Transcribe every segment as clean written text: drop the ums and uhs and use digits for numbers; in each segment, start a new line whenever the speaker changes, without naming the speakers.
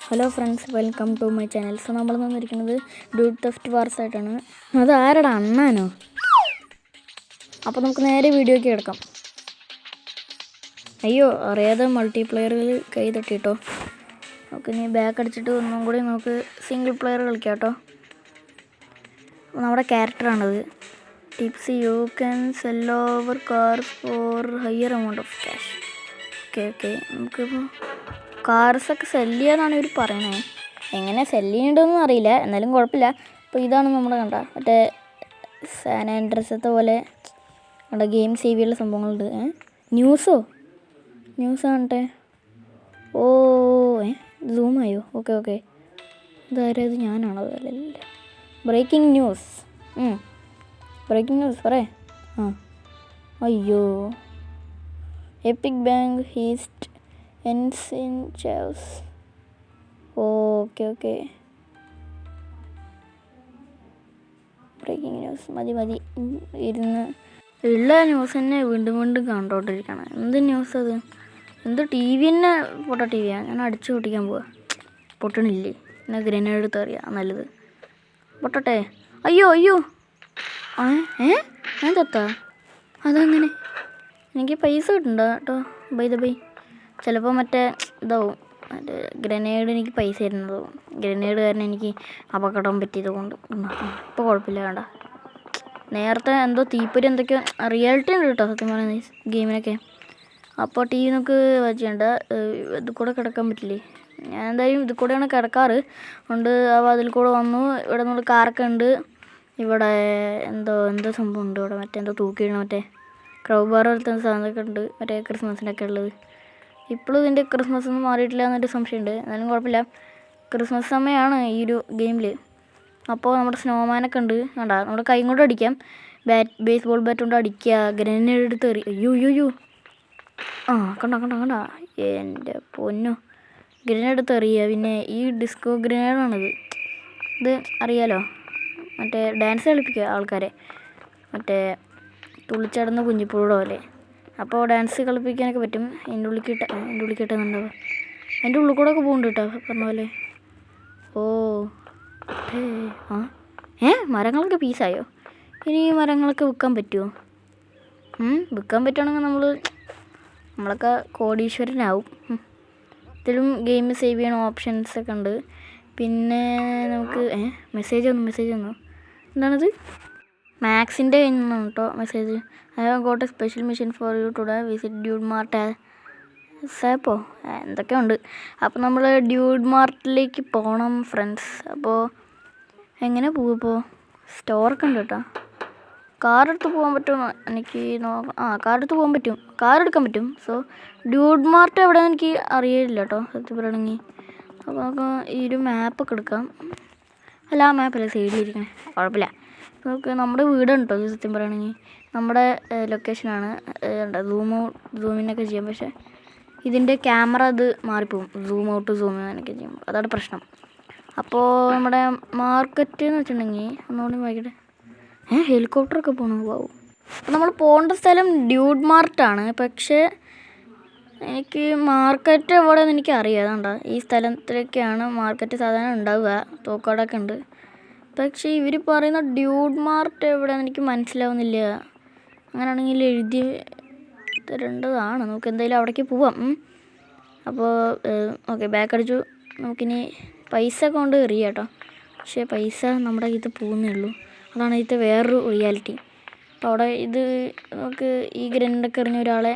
Hello friends, welcome to my channel. So നമ്മൾ വന്നിരിക്കുന്നത് dude theft wars ആയിട്ടാണ്. അത് ആരടാ, അണ്ണാനോ? അപ്പോൾ നമുക്ക് നേരെ വീഡിയോയ്ക്ക് കിടക്കാം. അയ്യോ, അറിയാതെ മൾട്ടിപ്ലെയറിൽ കൈ തട്ടിട്ടോ. നമുക്ക് ഇനി ബാക്ക് അടിച്ചിട്ട് ഒന്നും കൂടി നമുക്ക് സിംഗിൾ പ്ലെയർ കളിക്കാം കേട്ടോ. നമ്മുടെ ക്യാരക്ടറാണത്. Tips: you can sell over cars for higher amount of cash. Okay നമുക്കിപ്പോൾ കാർസൊക്കെ സെല്ല് ചെയ്യാന്നാണ് ഇവർ പറയണേ. എങ്ങനെ സെല്ല് ചെയ്യേണ്ടതെന്ന് അറിയില്ല, എന്നാലും കുഴപ്പമില്ല. അപ്പോൾ ഇതാണ് നമ്മുടെ കണ്ട മറ്റേ സാൻ ആൻഡ്രസത്തെ പോലെ കണ്ട ഗെയിം സേവ് ചെയ്യാനുള്ള സംഭവങ്ങളുണ്ട്. ന്യൂസ് കാണട്ടെ. ഓ സൂമായോ? ഓക്കെ ഇതാരത്? ഞാനാണോ? അല്ലല്ല. ബ്രേക്കിംഗ് ന്യൂസ് പറയേ. അയ്യോ, epic bank heist ends in chaos. Okay breaking news മതി ഇരുന്ന് ഉള്ള ന്യൂസ് തന്നെ വീണ്ടും കണ്ടോണ്ടിരിക്കണം. എന്ത് ന്യൂസ് അത്? എന്ത് ടി വി തന്നെ? ടി വിയാണ്. ഞാൻ അടിച്ചു പൊട്ടിക്കാൻ പോവാ. പൊട്ടണില്ലേ? എന്നാൽ ഗ്രനേഡ് എടുത്ത് അറിയാം നല്ലത്. പൊട്ടട്ടെ. അയ്യോ ഞാൻ തത്താ? അതങ്ങനെ എനിക്ക് പൈസ കിട്ടണ്ട കേട്ടോ. ബൈ ചിലപ്പോൾ മറ്റേ ഇതാവും, മറ്റേ ഗ്രനേഡ് എനിക്ക് പൈസ തരുന്നതാവും. ഗ്രനേഡ് കാരണം എനിക്ക് അപകടം പറ്റിയത് കൊണ്ട്. ഇപ്പോൾ കുഴപ്പമില്ല. വേണ്ട, നേരത്തെ എന്തോ തീപ്പൊരി എന്തൊക്കെയോ റിയാലിറ്റി ഉണ്ട് കേട്ടോ സത്യം പറയുന്നത് ഗെയിമിനൊക്കെ. അപ്പോൾ ടി വി നമുക്ക് വെച്ചിട്ടുണ്ട്. ഇത് കൂടെ കിടക്കാൻ പറ്റില്ലേ? ഞാൻ എന്തായാലും ഇത് കൂടെയാണ് കിടക്കാറ്. കൊണ്ട് അപ്പോൾ അതിൽ കൂടെ വന്നു. ഇവിടെ നമ്മൾ കാറൊക്കെ ഉണ്ട്. ഇവിടെ എന്തോ സംഭവം ഉണ്ട്. ഇവിടെ മറ്റെന്തോ തൂക്കിയിടണം, മറ്റേ ക്രൗബാർ പോലത്തെ സാധനമൊക്കെ ഉണ്ട്, മറ്റേ ക്രിസ്മസിനൊക്കെ ഉള്ളത്. ഇപ്പോഴും ഇതിൻ്റെ ക്രിസ്മസ് ഒന്നും മാറിയിട്ടില്ല എന്നൊരു സംശയമുണ്ട്. എന്നാലും കുഴപ്പമില്ല, ക്രിസ്മസ് സമയമാണ് ഈ ഒരു ഗെയിമിൽ. അപ്പോൾ നമ്മുടെ സ്നോമാനൊക്കെ ഉണ്ട്. വേണ്ട, നമ്മുടെ കൈ കൊണ്ട് അടിക്കാം. ബേസ്ബോൾ ബാറ്റ് കൊണ്ട് അടിക്കുക. ഗ്രനേഡ് എടുത്ത് എറി. അയ്യോ കണ്ട എൻ്റെ പൊന്നോ, ഗ്രനേഡ് എടുത്ത് എറിയുക. പിന്നെ ഈ ഡിസ്കോ ഗ്രനേഡാണിത്. ഇത് അറിയാലോ, മറ്റേ ഡാൻസ് കളിപ്പിക്കുക ആൾക്കാരെ, മറ്റേ തുള്ളിച്ചാടുന്ന കുഞ്ഞിപ്പൂടോ അല്ലേ. അപ്പോൾ ഡാൻസ് കളിപ്പിക്കാനൊക്കെ പറ്റും. എൻ്റെ ഉള്ളിൽ കിട്ടുന്നുണ്ടാവുക. എൻ്റെ ഉള്ളിൽ കൂടെ ഒക്കെ പോകുന്നുണ്ട് കേട്ടോ പറഞ്ഞ പോലെ. മരങ്ങളൊക്കെ പീസായോ? ഇനി ഈ മരങ്ങളൊക്കെ വിൽക്കാൻ പറ്റുമോ? വിൽക്കാൻ പറ്റുകയാണെങ്കിൽ നമ്മളൊക്കെ കോടീശ്വരനാവും. ഇതിലും ഗെയിം സേവ് ചെയ്യണ ഓപ്ഷൻസൊക്കെ ഉണ്ട്. പിന്നെ നമുക്ക് മെസ്സേജ് വന്നു. എന്താണത്? മാക്സിൻ്റെ കയ്യിൽ നിന്നാണ് കേട്ടോ message. I have got a special mission for you today. Visit dude mart സാപ്പോ എന്തൊക്കെ ഉണ്ട്. അപ്പോൾ നമ്മൾ ഡ്യൂഡ് മാർട്ടിലേക്ക് പോകണം ഫ്രണ്ട്സ്. അപ്പോൾ എങ്ങനെ പോകും? ഇപ്പോൾ സ്റ്റോറൊക്കെ ഉണ്ട് കേട്ടോ. കാറെടുത്ത് പോകാൻ പറ്റുമോ എനിക്ക് നോക്കാം. കാറെടുത്ത് പോകാൻ പറ്റും, കാറെടുക്കാൻ പറ്റും. സോ ഡ്യൂഡ് മാർട്ട് എവിടെയെന്ന് എനിക്ക് അറിയില്ല കേട്ടോ സത്യം പറയണമെങ്കിൽ. അപ്പോൾ നമുക്ക് ഈ ഒരു മാപ്പൊക്കെ എടുക്കാം. അല്ല, ആ മാപ്പല്ലേ സൈഡിലിരിക്കണേ, കുഴപ്പമില്ല. നമുക്ക് നമ്മുടെ വീടുണ്ട് കേട്ടോ സത്യം പറയണമെങ്കിൽ. നമ്മുടെ ലൊക്കേഷനാണ്. സൂമിനൊക്കെ ചെയ്യാം. പക്ഷേ ഇതിൻ്റെ ക്യാമറ ഇത് മാറിപ്പോവും, സൂം ഔട്ട് സൂം അങ്ങനെയൊക്കെ ചെയ്യുമ്പോൾ. അതാണ് പ്രശ്നം. അപ്പോൾ നമ്മുടെ മാർക്കറ്റ് എന്ന് വെച്ചിട്ടുണ്ടെങ്കിൽ ഒന്നുകൂടി വായിക്കട്ടെ. ഹെലികോപ്റ്ററൊക്കെ പോകണം. പോവും. അപ്പോൾ നമ്മൾ പോകേണ്ട സ്ഥലം ഡ്യൂഡ് മാർട്ടാണ്. പക്ഷേ എനിക്ക് മാർക്കറ്റ് എവിടെയെന്ന് എനിക്ക് അറിയാം. അതുകൊണ്ടാ ഈ സ്ഥലത്തിലേക്കാണ് മാർക്കറ്റ് സാധാരണ ഉണ്ടാവുക. തോക്കാടൊക്കെ ഉണ്ട്. പക്ഷേ ഇവർ പറയുന്ന ഡ്യൂഡ് മാർട്ട് എവിടെയെന്ന് എനിക്ക് മനസ്സിലാവുന്നില്ല. അങ്ങനെയാണെങ്കിൽ എഴുതി തരേണ്ടതാണ്. നമുക്ക് എന്തായാലും അവിടേക്ക് പോവാം. അപ്പോൾ ഓക്കെ, ബാക്ക് അടിച്ചു. നമുക്കിനി പൈസ കൊണ്ട് എറിയാം കേട്ടോ. പക്ഷേ പൈസ നമ്മുടെ ഇത് പോകുന്നേ ഉള്ളൂ. അതാണ് ഇതിൻ്റെ വേറൊരു റിയാലിറ്റി. അപ്പോൾ അവിടെ ഇത് നമുക്ക് ഈ ഗ്രനേഡൊക്കെ എറിഞ്ഞ ഒരാളെ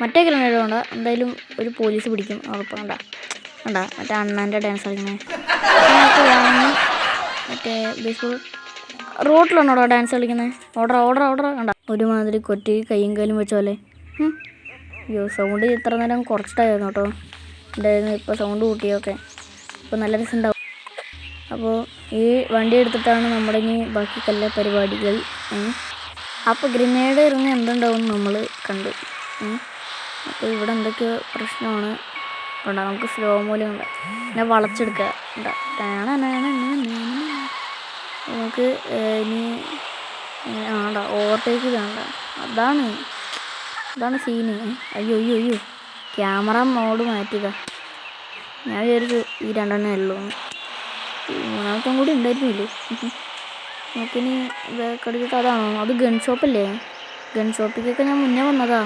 മറ്റേ ഗ്രനേഡ് വേണ്ട, എന്തായാലും ഒരു പോലീസ് പിടിക്കും. ഉറപ്പ് കണ്ട മറ്റേ അണ്ണാൻ്റെ ഡാൻസ് കളിക്കുന്നത് വാങ്ങി. മറ്റേ ബേസ്ബോൾ റോട്ടിലാണോ ഡാൻസ് കളിക്കുന്നത്? ഓർഡർ കണ്ട ഒരുമാതിരി കൊറ്റി കയ്യും കാലും വെച്ച പോലെ. അയ്യോ, സൗണ്ട് ഇത്ര നേരം കുറച്ചിട്ടായിരുന്നു കേട്ടോ ഉണ്ടായിരുന്നു. ഇപ്പോൾ സൗണ്ട് കൂട്ടിയൊക്കെ ഇപ്പോൾ നല്ല രസമുണ്ടാവും. അപ്പോൾ ഈ വണ്ടി എടുത്തിട്ടാണ് നമ്മുടെ ഇനി ബാക്കി എല്ലാ പരിപാടികൾ. അപ്പോൾ ഗ്രനേഡ് എറിഞ്ഞ് എന്തുണ്ടാവും നമ്മൾ കണ്ടു. അപ്പോൾ ഇവിടെ എന്തൊക്കെയോ പ്രശ്നമാണ്. നമുക്ക് സ്ലോ മൂലം ഉണ്ട്. പിന്നെ വളച്ചെടുക്കുക നമുക്ക് ഇനി ഓവർടേക്ക് വേണ്ട. അതാണ് സീന്. അയ്യോ ക്യാമറ മോഡ് മാറ്റുക. ഞാൻ വിചാരിച്ചു ഈ 2 ഉള്ളൂ. മൂന്നാമത്തെ കൂടി ഉണ്ടായിരുന്നില്ലേ. നമുക്കിനി കടിച്ചിട്ട് അതാണോ? അത് ഗൺ ഷോപ്പല്ലേ? ഗൺ ഷോപ്പിലേക്കൊക്കെ ഞാൻ മുന്നേ വന്നതാ.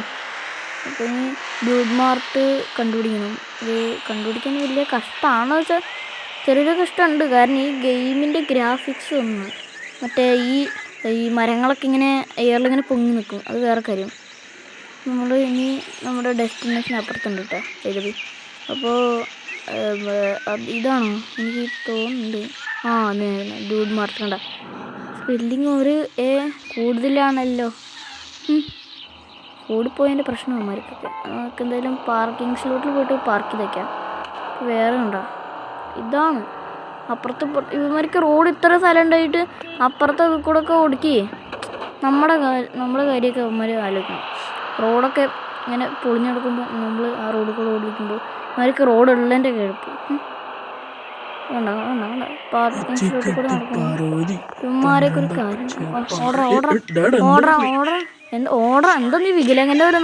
അപ്പോൾ ഇനി ഡ്യൂഡ് മാർട്ട് കണ്ടുപിടിക്കണം. ഇത് കണ്ടുപിടിക്കാൻ വലിയ കഷ്ടമാണോ വെച്ചാൽ ചെറിയൊരു കഷ്ടമുണ്ട്. കാരണം ഈ ഗെയിമിൻ്റെ ഗ്രാഫിക്സ് ഒന്ന് മറ്റേ ഈ മരങ്ങളൊക്കെ ഇങ്ങനെ എയറിലിങ്ങനെ പൊങ്ങി നിൽക്കും. അത് വേറെ കാര്യം. നമ്മൾ ഇനി നമ്മുടെ ഡെസ്റ്റിനേഷൻ അപ്പുറത്തുണ്ട് കേട്ടോ എഴുതി. അപ്പോൾ ഇതാണോ എനിക്ക് തോന്നുന്നുണ്ട്. അതെ ഡ്യൂഡ് മാർട്ട് കണ്ട സ്പെല്ലിങ് ഒരു കൂടുതലാണല്ലോ. കൂടിപ്പോയതിൻ്റെ പ്രശ്നം അമ്മമാർക്കൊക്കെ. നമുക്ക് എന്തായാലും പാർക്കിംഗ് സ്ലോട്ടിൽ പോയിട്ട് പാർക്ക് ചെയ്തേക്കാം. വേറെ ഉണ്ടോ? ഇതാണ് അപ്പുറത്ത്. ഇവന്മാർക്ക് റോഡ് ഇത്ര സ്ഥലം ഉണ്ടായിട്ട് അപ്പുറത്തെ കൂടെ ഒക്കെ ഓടിക്കേ. നമ്മുടെ കാര്യമൊക്കെ അവന്മാർ ആലോചിക്കണം. റോഡൊക്കെ ഇങ്ങനെ പൊളിഞ്ഞെടുക്കുമ്പോൾ നമ്മൾ ആ റോഡിൽ കൂടെ ഓടിക്കുമ്പോൾ അവർക്ക് റോഡ് ഉള്ളതിൻ്റെ കിഴപ്പ് വേണ്ട പാർക്കിംഗ് സ്ലോട്ടിൽ കൂടെ നടക്കുന്നു. ഇവന്മാരെയൊക്കെ ഒരു കാര്യം. ഓർഡർ എന്താ നീ വികലങ്ങന്റെ വരെ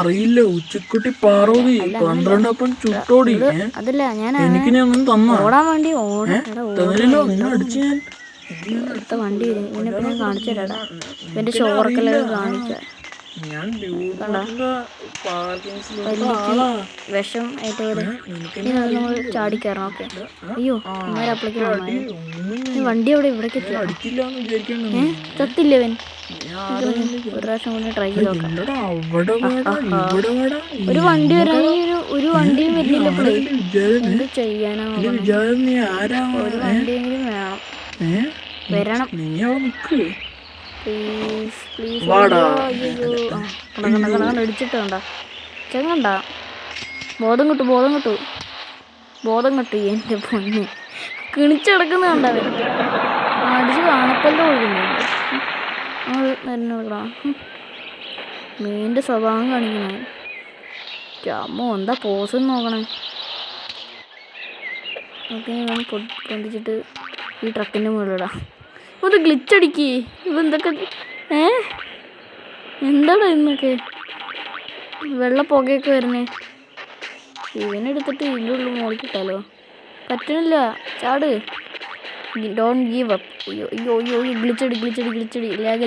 അറിയില്ല. ഉച്ചക്കുട്ടി പാറോതി 12 ചുട്ടോടി.
അതല്ല ഞാൻ ഓടാൻ വേണ്ടി അടുത്ത വണ്ടി വരും. ഇവനിപ്പോ ഞാൻ കാണിച്ചു തരാടാ. ഇവന്റെ ഷോർക്കെല്ലാം കാണിച്ച വിഷം ആയിട്ട് പോലെ നമ്മൾ ചാടിക്കയറണം. ഓക്കെ. അയ്യോ അമ്മേരെ അപ്പളേക്ക് വണ്ടി എവിടെ ഇവിടേക്ക് ചത്തില്ല ഇവൻ. ഒരു പ്രാവശ്യം കൊണ്ട് ട്രൈ ചെയ്ത് നോക്കാം. ഒരു വണ്ടി വരാണെങ്കിൽ ഒരു വണ്ടിയും വരുന്നില്ല. എന്ത് ചെയ്യാനാ? ഒരു വണ്ടിയെങ്കിലും വരണം. Please please. ഇടിച്ചിട്ട് കണ്ട ചെങ്ങണ്ട. ബോധം കിട്ടു എൻ്റെ പൊന്ന്. കിണിച്ചടക്കുന്ന കണ്ടവൻ അടിച്ച് കാണപ്പല്ലോ ഒഴുകുന്നുണ്ട്. മീൻ്റെ സ്വഭാവം കാണിക്കണേ. അമ്മ എന്താ പോസ് നോക്കണേ. ഓക്കെ ഞാൻ പൊന്തിച്ചിട്ട് ഈ ട്രക്കിൻ്റെ മുകളിലിടാം. അത് ഗ്ലിച്ചടിക്കേ. ഇതെന്തൊക്കെ എന്താണ് ഇന്നൊക്കെ വെള്ള പുകയൊക്കെ വരുന്നേ. ഇവനെടുത്തിട്ട് ഇതിൻ്റെ ഉള്ളിൽ മോളിക്കിട്ടാലോ? പറ്റണില്ല. ചാട്. Don't give up. അയ്യോ ഗ്ലിച്ചടി ലാഗ്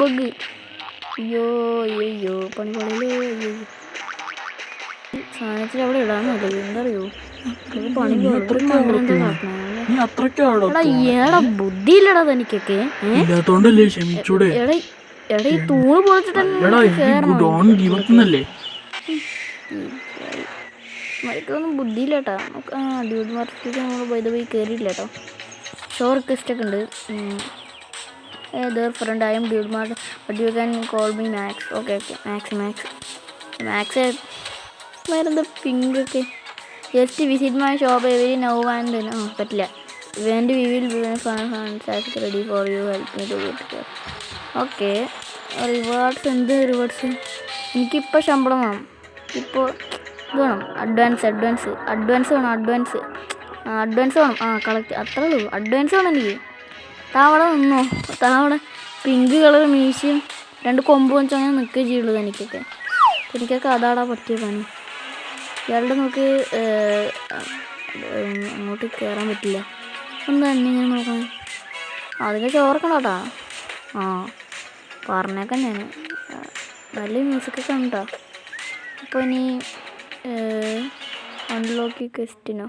ബഗ്. അയ്യോ പണി സാധനത്തിൽ അവിടെ ഇടാന്നല്ലോ. എന്താ അറിയോ പണി ഏടാ ബുദ്ധിയില്ലടാ തനിക്കൊക്കെ. എടാ ഈ തൂണ് പൊളിച്ചിട്ടല്ലേ മരിക്കൊന്നും ബുദ്ധിയില്ല കേട്ടാ. ഡ്യൂഡ് മാർക്കറ്റിലേക്ക് നമ്മൾ പോയത് പോയി കയറിയില്ല കേട്ടോ. ഷോ റിക്വസ്റ്റ് ഒക്കെ ഉണ്ട്. Friend I'm dude mart but you can call me Max. Okay Max വേറെന്താ പിങ്ക് ഒക്കെ. Just visit my shop every now and പറ്റില്ല. വേണ്ടി we will ready for you help me to get. Okay rewards. എന്ത് rewards? എനിക്കിപ്പോൾ ശമ്പളം വേണം. ഇപ്പോൾ ഇത് വേണം. അഡ്വാൻസ് വേണം. കളക്ട് അത്രേ ഉള്ളൂ. അഡ്വാൻസ് വേണം എനിക്ക്. താവടെ പിങ്ക് കളർ മീശയും 2 കൊമ്പ് വെച്ച് അങ്ങനെ നിൽക്കുകയും ചെയ്യുള്ളൂ എനിക്കൊക്കെ അതാടാ പറ്റിയ പണി. ഇയാളുടെ നമുക്ക് അങ്ങോട്ട് കയറാൻ പറ്റില്ല. എന്താ ഇങ്ങനെ നോക്കണേ? അതിനെ ചോർക്കണം കേട്ടാ. പറഞ്ഞേക്കാം ഞാൻ. നല്ല മ്യൂസിക്കൊക്കെ ഉണ്ടോ? അപ്പോൾ ഇനി അൺലോക്ക് ക്വസ്റ്റിനോ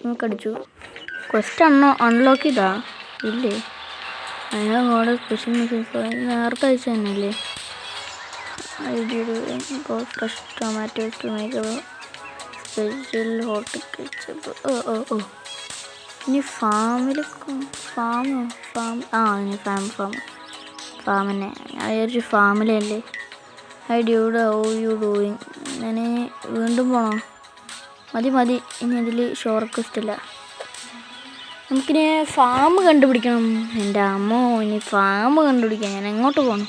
നമുക്ക് അടിച്ചു. ക്വസ്റ്റ് അൺലോക്ക് ചെയ്താ ഇല്ലേ? അതിനോട് സ്പെഷ്യൽ മെസ്സേജ് നേരത്തെ അയച്ചു തന്നെയല്ലേ? ഇപ്പോൾ fresh tomatoes to make special hot ketchup. ഇനി ഫാമിനെ ഞാൻ വിചാരിച്ചു ഫാമിലല്ലേ. Hi dude how you doing. ഞാൻ വീണ്ടും പോണോ? മതി ഇനി അതിൽ ഷോ റിക്വസ്റ്റ് ഇല്ല. നമുക്കിനി ഫാം കണ്ടുപിടിക്കണം. എൻ്റെ അമ്മോ ഇനി ഫാം കണ്ടുപിടിക്കാം. ഞാൻ എങ്ങോട്ട് പോകണം?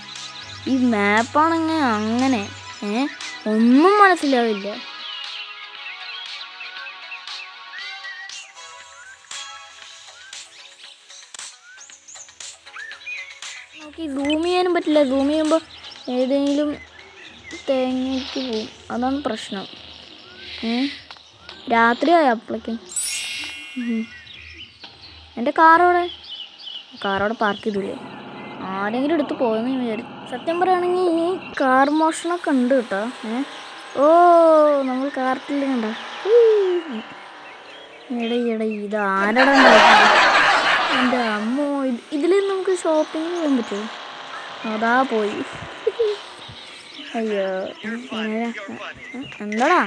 ഈ മാപ്പാണെങ്കിൽ അങ്ങനെ ഒന്നും മനസ്സിലാവില്ല. നമുക്ക് സൂം ചെയ്യാനും പറ്റില്ല. സൂം ചെയ്യുമ്പോൾ ഏതെങ്കിലും തേങ്ങയ്ക്ക് പോവും. അതാണ് പ്രശ്നം. രാത്രിയായി അപ്പോഴേക്കും. എൻ്റെ കാറോടെ പാർക്ക് ചെയ്തില്ലേ? ആരെങ്കിലും എടുത്ത് പോയെന്ന് ഞാൻ വിചാരിച്ചു. സത്യം പറയുകയാണെങ്കിൽ ഈ കാർ മോഷണമൊക്കെ ഉണ്ട് കേട്ടോ. ഓ നമ്മൾ കാർട്ടിൽ കണ്ട ഇത് ആരടാ എൻ്റെ അമ്മോ. ഇതിൽ നമുക്ക് ഷോപ്പിങ്ങിന് പോകാൻ പറ്റുമോ? അതാ പോയി. അയ്യോ എന്താടാ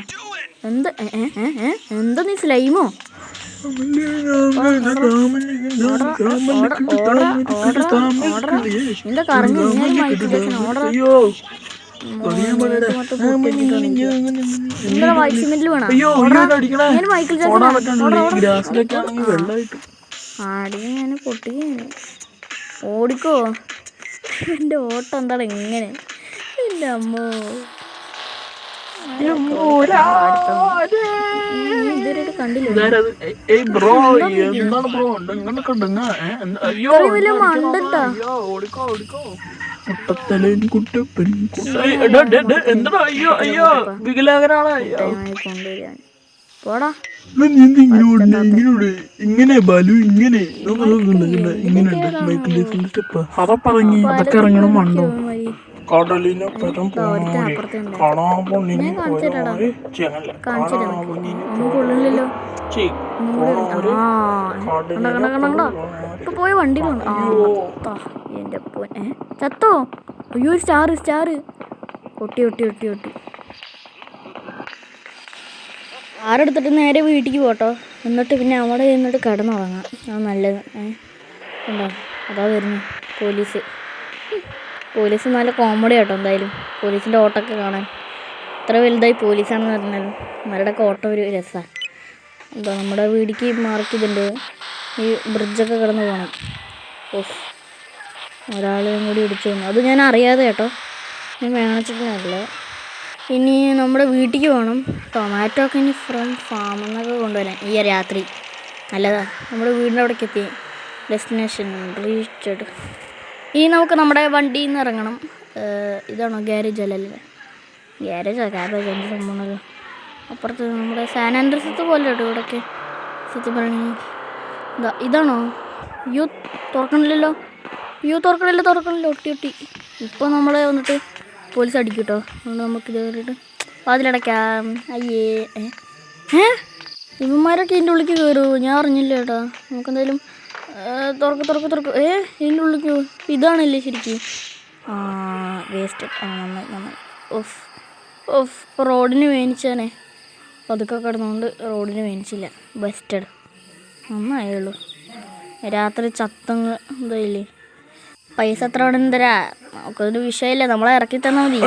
എന്താ നീ സ്ലൈമോ? എന്താ കറങ്ങി മൈക്കിൾ ജാക്സൺ ഓർഡർ എന്താ വൈറ്റ് സിമെന്റിൽ വേണം മൈക്കിൾ ജാക്സൺ ആടി ഞാൻ പൊട്ടി ഓടിക്കോ. എൻ്റെ ഓട്ടം എന്താണ് ഇങ്ങനെ? എൻ്റെ അമ്മോ ഇതുവരെ കണ്ടില്ല. മണ്ടട്ടാ പോടാ.
ഇങ്ങനെ ബാലു ഇങ്ങനെ അതൊക്കെ ഇറങ്ങണം. മണ്ടോ കടലിനപ്പുറം
പോയ വണ്ടി എന്റെ ചത്തോ? അയ്യോ സ്റ്റാർ ഒട്ടി ആരെടുത്തിട്ട് നേരെ വീട്ടിലേക്ക് പോട്ടോ. എന്നിട്ട് പിന്നെ അവിടെ നിന്നിട്ട് കിടന്നുറങ്ങാം. അത് നല്ലത്. ഉണ്ടോ അതാ വരുന്നു പോലീസ് നല്ല കോമഡി കേട്ടോ. എന്തായാലും പോലീസിൻ്റെ ഓട്ടമൊക്കെ കാണാൻ എത്ര വലുതായി പോലീസാണെന്ന് പറഞ്ഞാലും അവരുടെയൊക്കെ ഓട്ടം ഒരു രസമാണ്. എന്താ നമ്മുടെ വീടിക്ക് മാർക്ക് ചെയ്തിട്ടുണ്ട്. ഈ ബ്രിഡ്ജൊക്കെ കിടന്ന് പോകണം. ഓഫ് ഒരാളും കൂടി ഇടിച്ചു വന്നു. അത് ഞാൻ അറിയാതെ കേട്ടോ, ഞാൻ വേണിച്ചിട്ടില്ല. ഇനി നമ്മുടെ വീട്ടിലേക്ക് പോകണം. ടൊമാറ്റോ ഒക്കെ ഇനി ഫ്രം ഫാമിൽ നിന്നൊക്കെ കൊണ്ടുവരാൻ ഈ രാത്രി. നല്ലതാ. നമ്മുടെ വീടിൻ്റെ അവിടേക്ക് എത്തി. Destination reached. ഇനി നമുക്ക് നമ്മുടെ വണ്ടിയിൽ നിന്ന് ഇറങ്ങണം. ഇതാണോ ഗ്യാരേജ്? അല്ലല്ലേ ഗ്യാരേജോ ക്യാബേജോ എന്ത് സംഭവമാണല്ലോ. അപ്പുറത്ത് നമ്മുടെ സാൻ ആൻഡ്രീസത്തെ പോലെ കേട്ടോ ഇവിടെയൊക്കെ. സത്യം പറയണെങ്കിൽ ഇതാണോ? തുറക്കണില്ലല്ലോ. തുറക്കണില്ല. ഒട്ടി. ഇപ്പോൾ നമ്മളെ വന്നിട്ട് പോലീസ് അടിക്കും കേട്ടോ. അതുകൊണ്ട് നമുക്കിത് കയറിയിട്ട് വാതിലടയ്ക്കാം. അയ്യേ ഇവന്മാരൊക്കെ ഇതിൻ്റെ ഉള്ളിലേക്ക് കയറുമോ? ഞാൻ അറിഞ്ഞില്ല കേട്ടോ. നമുക്കെന്തായാലും തുറക്ക്. ഇതിൻ്റെ ഉള്ളിലേക്ക് ഇതാണല്ലേ ശരിക്കും? വേസ്റ്റ്. നന്നായി. ഓഫ് റോഡിന് വേനിച്ചാനേ പതുക്കെ കിടന്നുകൊണ്ട് റോഡിന് വേനിച്ചില്ല. ബെസ്റ്റഡ്. നന്നായുള്ളൂ. രാത്രി ചത്തങ്ങ് എന്തായില്ലേ. പൈസ എത്ര അവിടെ തരാ നമുക്കൊരു വിഷയമില്ല. നമ്മളെ ഇറക്കി തന്നാൽ മതി.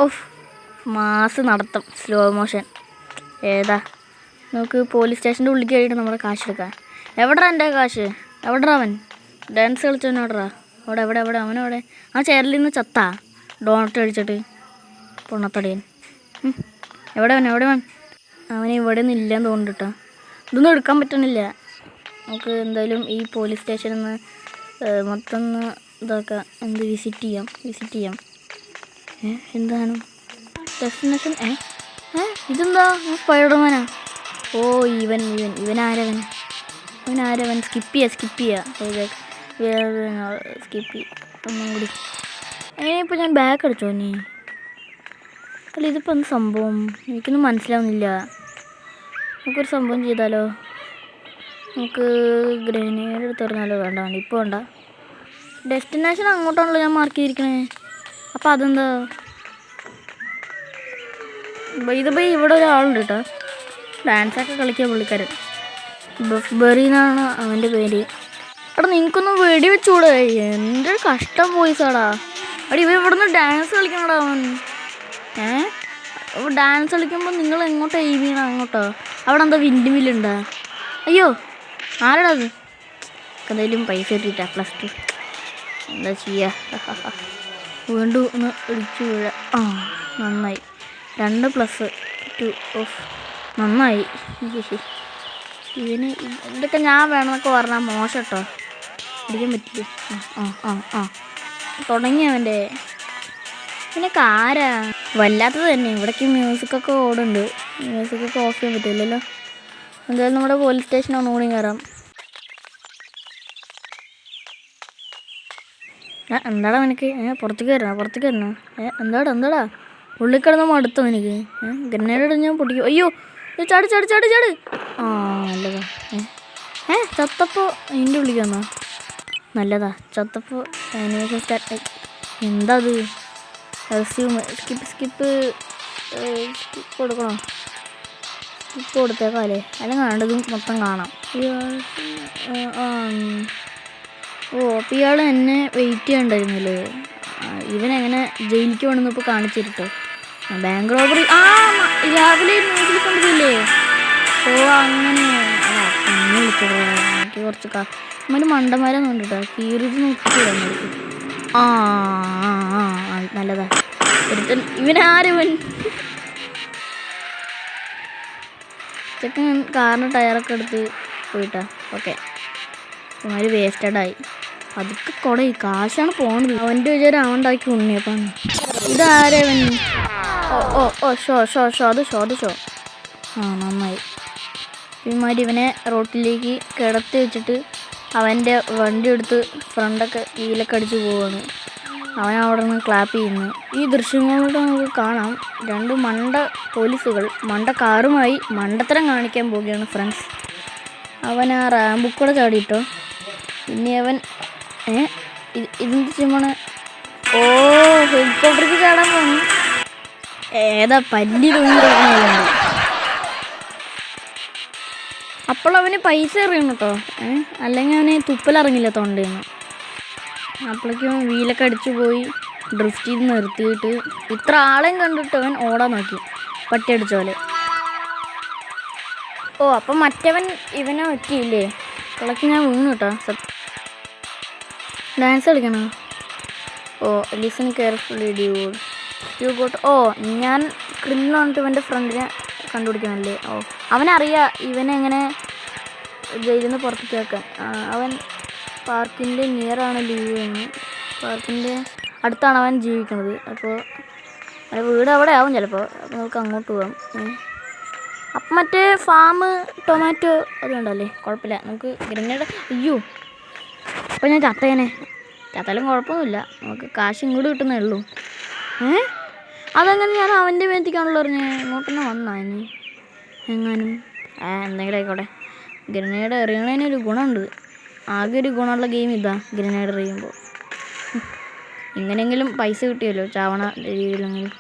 ഓഫ് മാസ് നടത്തും സ്ലോ മോഷൻ. ഏതാ നമുക്ക് പോലീസ് സ്റ്റേഷൻ്റെ ഉള്ളിൽ കയറിയിട്ട് നമ്മുടെ കാശ് എടുക്കാം. എവിടെടാ എൻ്റെ കാശ്? എവിടെടാ അവൻ? ഡാൻസ് കളിച്ചവനോടറാ? എവിടെ അവനവിടെ? ആ ചെയറിൽ നിന്ന് ചത്താ ഡോണറ്റ് കഴിച്ചിട്ട് പൊണ്ണത്തടിയൻ. എവിടെ അവൻ? അവന് ഇവിടെ നിന്ന് ഇല്ലെന്ന് തോന്നിട്ടാ. ഇതൊന്നും എടുക്കാൻ പറ്റണില്ല. നമുക്ക് എന്തായാലും ഈ പോലീസ് സ്റ്റേഷനിൽ നിന്ന് മൊത്തം ഇതാക്കാം. വിസിറ്റ് ചെയ്യാം. എന്താണ് ഡെസ്റ്റിനേഷൻ? ഇതെന്താ? സ്പൈഡർമാനാ? ഓ ഇവനാരവൻ? സ്കിപ്പ് ചെയ്യാം. ഒന്നും കൂടി. ഇപ്പോൾ ഞാൻ ബാക്ക് അടിച്ചോ നീ? അല്ല ഇതിപ്പോൾ എന്ത് സംഭവം? എനിക്കൊന്നും മനസ്സിലാവുന്നില്ല. നമുക്കൊരു സംഭവം ചെയ്താലോ? നമുക്ക് ഗ്രനേഡ് എടുത്ത് പറഞ്ഞാലോ? വേണ്ട ഇപ്പോൾ വേണ്ട. ഡെസ്റ്റിനേഷൻ അങ്ങോട്ടാണല്ലോ ഞാൻ മാർക്ക് ചെയ്തിരിക്കണേ. അപ്പോൾ അതെന്താ? ഇവിടെ ഒരാളുണ്ട് കേട്ടോ. ഡാൻസൊക്കെ കളിക്കാൻ പുള്ളിക്കാരൻ. ബഫ്ബറി എന്നാണ് അവൻ്റെ പേര്. എടാ നിനക്കൊന്നും വെടി വെച്ചുകൂടെ? എൻ്റെ കഷ്ടം പോയിസാടാ. ഇവ ഇവിടുന്ന് ഡാൻസ് കളിക്കണടാ അവൻ. ഡാൻസ് കളിക്കുമ്പോൾ നിങ്ങൾ എങ്ങോട്ടാ എയിം ചെയ്യണം? അങ്ങോട്ടോ? അവിടെ എന്താ വിൻഡ് മില്ലുണ്ടാ? അയ്യോ ആരടാ അത്? എന്തായാലും പൈസ കിട്ടിയിട്ടാ +2. എന്താ ചെയ്യുക? വീണ്ടും ഒന്ന് ഇടിച്ചു വീഴ. നന്നായി. 2+2. ഓഫ് നന്നായി. ഇതിന് ഇതൊക്കെ ഞാൻ വേണമെന്നൊക്കെ പറഞ്ഞാൽ മോശം കേട്ടോ. പിടിക്കാൻ പറ്റില്ല. തുടങ്ങി അവൻ്റെ. നിനക്ക് ആരാ? വല്ലാത്തത് തന്നെ. ഇവിടേക്ക് മ്യൂസിക്കൊക്കെ ഓടുന്നുണ്ട്. മ്യൂസിക്കൊക്കെ ഓഫ് ചെയ്യാൻ പറ്റില്ലല്ലോ. എന്തായാലും നമ്മുടെ പോലീസ് സ്റ്റേഷൻ ഒന്നുകൂടി കയറാം. എന്താടാ നിനക്ക്? പുറത്തേക്ക് വരണോ? എന്താടാ ഉള്ളിൽ കിടന്ന് മടുത്തോ നിനക്ക്? ഗ്രനേഡ് ഞാൻ പൊട്ടിക്കും. അയ്യോ ചാട്. ആ നല്ലതാ. ചത്തപ്പോൾ ഇതിൻ്റെ ഉള്ളിൽ വന്നോ? നല്ലതാ. ചത്തപ്പോൾ ആനിമേഷൻ സ്റ്റാർട്ട്. എന്താ അത്? സ്കിപ്പ് കൊടുക്കണോ? സ്കിപ്പ് കൊടുത്തേക്കാല്ലേ? അല്ലെങ്കിൽ വേണ്ടതും മൊത്തം കാണാം. അപ്പോൾ ഇയാൾ എന്നെ വെയിറ്റ് ചെയ്യണ്ടായിരുന്നല്ലേ? ഇവനെങ്ങനെ ജയിലിലേക്ക് വേണമെന്ന് ഇപ്പോൾ കാണിച്ചിട്ടോ. ബാങ്ക് റോബറി രാവിലെ ന്യൂസിൽ കണ്ടില്ലേ? അങ്ങനെ വിളിച്ചോ. എനിക്ക് കുറച്ച് മണ്ടന്മാരൊന്നും ഉണ്ട് കേട്ടോ. കീറിത് നോക്കിയിട്ട് നല്ലതാ. ഇവനാരവൻ? ചെക്കൻ കാറിന് ടയറൊക്കെ എടുത്ത് പോയിട്ടാ. ഓക്കെ, ഇവന്മാർ വേസ്റ്റഡായി. അതൊക്കെ കുറെ കാശാണ് പോണത്. അവൻ്റെ വിചാരം അവൻ ഉണ്ടാക്കി ഉണ്ണിയപ്പാണ്. ഇതാരവൻ? ഷോ. നന്നായി. ഇവന്മാർ ഇവനെ റോട്ടിലേക്ക് കിടത്തി വെച്ചിട്ട് അവൻ്റെ വണ്ടി എടുത്ത് ഫ്രണ്ടൊക്കെ വീലൊക്കെ അടിച്ച് പോവാണ്. അവൻ അവിടെ നിന്ന് ക്ലാപ്പ് ചെയ്യുന്നു. ഈ ദൃശ്യങ്ങളിലൂടെ നമുക്ക് കാണാം 2 മണ്ട പോലീസുകൾ മണ്ട കാറുമായി മണ്ടത്തരം കാണിക്കാൻ പോവുകയാണ് ഫ്രണ്ട്സ്. അവൻ ആ റാമ്പ് കൂടെ ചാടിയിട്ടോ. പിന്നെ അവൻ ഇതിൻ്റെ ചുമ്മാണ് ഹെലികോപ്റ്ററിക്ക് ചാടാൻ പോകുന്നു. ഏതാ പല്ലി തോന്നുന്നു. അപ്പോൾ അവന് പൈസ എറിയണം കേട്ടോ. അല്ലെങ്കിൽ അവന് തുപ്പലിറങ്ങില്ല തൊണ്ടേന്ന്. അപ്പോഴേക്കും വീലൊക്കെ അടിച്ചു പോയി ഡ്രിഫ്റ്റ് ചെയ്ത് നിർത്തിയിട്ട് ഇത്ര ആളെയും കണ്ടിട്ട് അവൻ ഓടാൻ നോക്കി, പട്ടി അടിച്ച പോലെ. അപ്പം മറ്റവൻ ഇവനെ പറ്റിയില്ലേ? അപ്പോഴേക്ക് ഞാൻ വീണു കേട്ടോ. ഡാൻസ് കളിക്കണോ? Listen carefully due got. ഞാൻ ക്രിമിനൽ വന്നിട്ട് ഇവൻ്റെ ഫ്രണ്ടിനെ കണ്ടുപിടിക്കണമല്ലേ? അവനറിയാം ഇവനെങ്ങനെ ജയിലിൽ നിന്ന് പുറത്തേക്ക് വെക്കാൻ. അവൻ പാർക്കിൻ്റെ നിയറാണ് ലീവ് ചെയ്യുന്നത്. പാർക്കിൻ്റെ അടുത്താണ് അവൻ ജീവിക്കുന്നത്. അപ്പോൾ അവൻ്റെ വീട് അവിടെ ആവും ചിലപ്പോൾ. അപ്പോൾ നമുക്ക് അങ്ങോട്ട് പോകാം. അപ്പം മറ്റേ ഫാം ടൊമാറ്റോ അതുകൊണ്ടല്ലേ? കുഴപ്പമില്ല. നമുക്ക് ഗ്രനേഡ്. അയ്യോ, അപ്പോൾ ഞാൻ ചത്താലും കുഴപ്പമൊന്നുമില്ല. നമുക്ക് കാശ് ഇങ്ങോട്ട് കിട്ടുന്നേ ഉള്ളൂ. അതങ്ങനെ ഞാൻ അവൻ്റെ മേത്തിക്കാണല്ലോ പറഞ്ഞേ. ഇങ്ങോട്ട് തന്നെ വന്നായിരുന്നു എങ്ങാനും. എന്തെങ്കിലും ആയിക്കോട്ടെ. ഗ്രനേഡ് എറിയണതിനൊരു ഗുണമുണ്ട്. ആകെ ഒരു ഗുണമുള്ള ഗെയിം ഇതാ, ഗ്രനേഡ് എറിയുമ്പോൾ. എങ്ങനെയെങ്കിലും പൈസ കിട്ടിയല്ലോ. ചാവണ രീതിയിലെങ്കിലും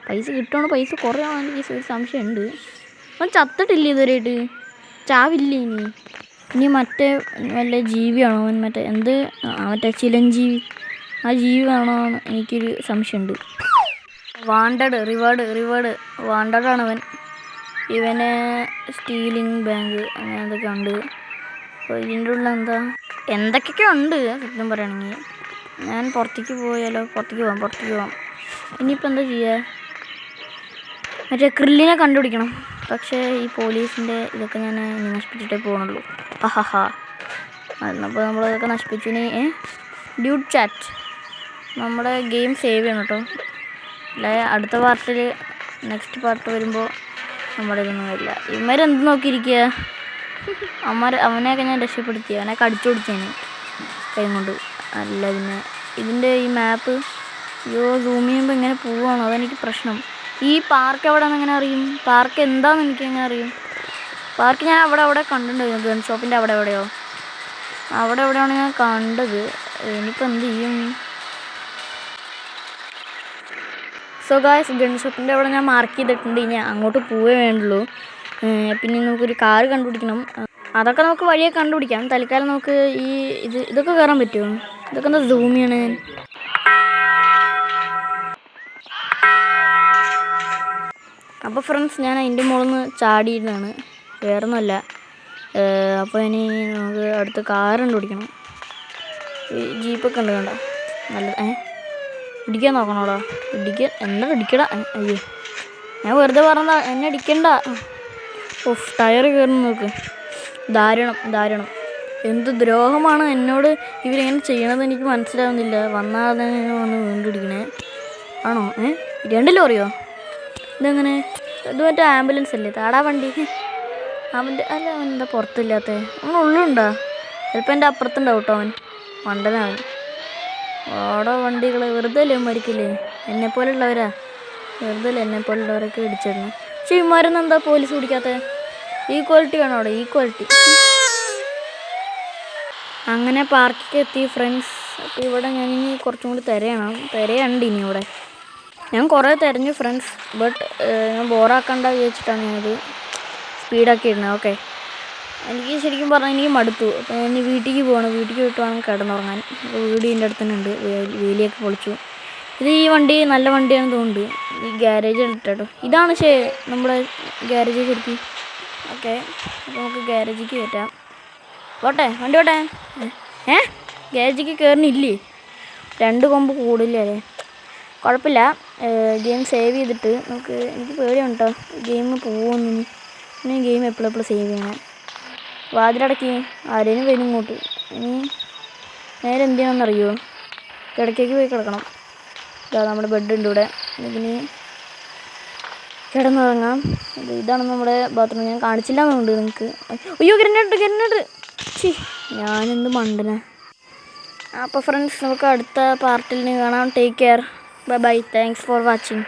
പൈസ കിട്ടുവാണ്. പൈസ കുറയാണോ എനിക്ക് ഒരു സംശയമുണ്ട്. അവൻ ചത്തിട്ടില്ല ഇതുവരെയായിട്ട്. ചാവില്ല ഇനി മറ്റേ വല്ല ജീവിയാണോ അവൻ? മറ്റേ ചിലഞ്ജീവി, ആ ജീവിയാണോ എന്ന് എനിക്കൊരു സംശയമുണ്ട്. വാണ്ടഡ് റിവാർഡ് വാണ്ടഡാണവൻ. ഇവന് സ്റ്റീലിംഗ് ബാങ്ക് അങ്ങനെ എന്തൊക്കെ ഉണ്ട്. അപ്പോൾ ഇതിൻ്റെ ഉള്ളിൽ എന്തൊക്കെയൊക്കെ ഉണ്ട് സത്യം പറയുകയാണെങ്കിൽ. ഞാൻ പുറത്തേക്ക് പോവാം. ഇനിയിപ്പോൾ എന്താ ചെയ്യുക? മറ്റേ ക്രില്ലിനെ കണ്ടുപിടിക്കണം. പക്ഷേ ഈ പോലീസിൻ്റെ ഇതൊക്കെ ഞാൻ നശിപ്പിച്ചിട്ടേ പോകണുള്ളൂ. അപ്പോൾ നമ്മളിതൊക്കെ നശിപ്പിച്ചിന്. ഡ്യൂഡ് ചാറ്റ് നമ്മുടെ ഗെയിം സേവ് ചെയ്യണം കേട്ടോ. അല്ലെ അടുത്ത പാർട്ടിൽ നെക്സ്റ്റ് പാർട്ട് വരുമ്പോൾ നമ്മുടെ ഇതൊന്നും വരില്ല. ഇവന്മാരെന്ത് നോക്കിയിരിക്കുക? അവനെയൊക്കെ ഞാൻ രക്ഷപ്പെടുത്തി. അവനെയൊക്കെ അടിച്ചു കൊടുത്തേന് കൈ കൊണ്ട്. അല്ല പിന്നെ ഇതിൻ്റെ ഈ മാപ്പ് സൂം ചെയ്യുമ്പോൾ ഇങ്ങനെ പോവുകയാണോ? അതെനിക്ക് പ്രശ്നം. ഈ പാർക്ക് എവിടെയാണെന്ന് എങ്ങനെ അറിയും? പാർക്ക് എന്താണെന്ന് എനിക്കെങ്ങനെ അറിയും? പാർക്ക് ഞാൻ അവിടെ കണ്ടിട്ടുണ്ടായിരുന്നു. ഗൺ ഷോപ്പിൻ്റെ അവിടെ എവിടെയാണ് ഞാൻ കണ്ടത്. ഇനിയിപ്പോൾ എന്ത് ചെയ്യും? സോ ഗായ്സ്, ഗൺ ഷോപ്പിൻ്റെ അവിടെ ഞാൻ മാർക്ക് ചെയ്തിട്ടുണ്ട്. ഇനി അങ്ങോട്ട് പോവേ വേണ്ടുള്ളൂ. പിന്നെ നമുക്കൊരു കാറ് കണ്ടുപിടിക്കണം. അതൊക്കെ നമുക്ക് വഴിയെ കണ്ടുപിടിക്കാം. തൽക്കാലം നമുക്ക് ഇതൊക്കെ കയറാൻ പറ്റുമോ? ഇതൊക്കെ എന്താ സൂമിയാണ്? അപ്പോൾ ഫ്രണ്ട്സ്, ഞാൻ അതിൻ്റെ മുകളിൽ നിന്ന് ചാടിയിരുന്നാണ്, വേറൊന്നുമല്ല. അപ്പോൾ ഇനി നമുക്ക് അടുത്ത കാർ കണ്ടുപിടിക്കണം. ഈ ജീപ്പൊക്കെ ഉണ്ട് കണ്ടോ? നല്ല ഇടിക്കാൻ നോക്കണോടാ. ഇടിക്കടാ. അയ്യോ, ഞാൻ വെറുതെ പറഞ്ഞതാ, എന്നെ അടിക്കണ്ട. ടയർ കയറുന്ന നോക്ക്. ദാരുണം. എന്ത് ദ്രോഹമാണ് എന്നോട് ഇവരിങ്ങനെ ചെയ്യണത് എനിക്ക് മനസ്സിലാവുന്നില്ല. വന്നാൽ തന്നെ വന്ന് വീണ്ടും ഇടിക്കണേ ആണോ? 2 ലോറിയോ? ഇതെങ്ങനെ? ഇത് മറ്റേ ആംബുലൻസ് അല്ലേ? താടാ വണ്ടി. അവൻ്റെ അല്ല, അവൻ എന്താ പുറത്തില്ലാത്ത? അവൻ ഉള്ളുണ്ടോ? ചിലപ്പോൾ എൻ്റെ അപ്പുറത്തുണ്ടാവും കേട്ടോ അവൻ. മണ്ടനവൻ. ഓടോ വണ്ടികൾ വെറുതെ അല്ലേ മരിക്കില്ലേ? എന്നെപ്പോലുള്ളവരാ, വെറുതെ അല്ലേ എന്നെപ്പോലുള്ളവരൊക്കെ ഇടിച്ചിരുന്നു. പക്ഷേ ഇമാരൊന്നും എന്താ പോലീസ് പിടിക്കാത്തത്? ഈക്വാലിറ്റി വേണം അവിടെ, ഈക്വാലിറ്റി. അങ്ങനെ പാർക്കിൽ എത്തി ഫ്രണ്ട്സ്. അപ്പോൾ ഇവിടെ ഞാനിനി കുറച്ചും കൂടി തിരയുണ്ട് ഇനി ഇവിടെ. ഞാൻ കുറേ തിരഞ്ഞു ഫ്രണ്ട്സ്, ബട്ട് ഞാൻ ബോറാക്കണ്ട വിചാരിച്ചിട്ടാണ് ഞാനത് സ്പീഡാക്കി ഇടുന്നത്. ഓക്കെ, എനിക്ക് ശരിക്കും പറഞ്ഞാൽ എനിക്ക് മടുത്തു. അപ്പോൾ ഞാൻ വീട്ടിലേക്ക് പോകണം. വീട്ടിലേക്ക് പോയിട്ട് വേണം കിടന്നുറങ്ങാൻ. അപ്പോൾ വീട് ഇതിൻ്റെ അടുത്ത് തന്നെ ഉണ്ട്. വേലിയൊക്കെ പൊളിച്ചു. ഇത് ഈ വണ്ടി നല്ല വണ്ടിയാണെന്ന് തോന്നുന്നുണ്ട്. ഈ ഗ്യാരേജ് ഇട്ടോ. ഇതാണ് നമ്മുടെ ഗ്യാരേജ് ശരിക്കും. ഓക്കെ, അപ്പോൾ നമുക്ക് ഗ്യാരേജിലേക്ക് കയറ്റാം. പോട്ടെ, വണ്ടി പോട്ടെ. ഗ്യാരേജിലേക്ക് കയറുന്നില്ലേ? 2 കൊമ്പ് കൂടില്ല അല്ലേ? കുഴപ്പമില്ല. ഗെയിം സേവ് ചെയ്തിട്ട് എനിക്ക് പേടിയാണ് കേട്ടോ ഗെയിം പോകുമെന്ന്. പിന്നെ ഗെയിം എപ്പോഴും സേവ് ചെയ്യണം. വാതിലടക്കി ആരേലും വരും ഇങ്ങോട്ട്. ഇനി നേരെ എന്ത് ചെയ്യണമെന്നറിയോ? കിടക്കേക്ക് പോയി കിടക്കണം. ഇതാ നമ്മുടെ ബെഡ് ഉണ്ട് ഇവിടെ. ഇതിന് കിടന്നുറങ്ങാം. ഇതാണ് നമ്മുടെ ബാത്റൂം. ഞാൻ കാണിച്ചില്ലാന്നുണ്ട് നിങ്ങൾക്ക്. അയ്യോ, ഗ്രനേഡ്. ഞാനെന്ത് മണ്ടനാ. അപ്പോൾ ഫ്രണ്ട്സ്, നമുക്ക് അടുത്ത പാർട്ടിൽ കാണാം. Take care. Bye. Thanks for watching.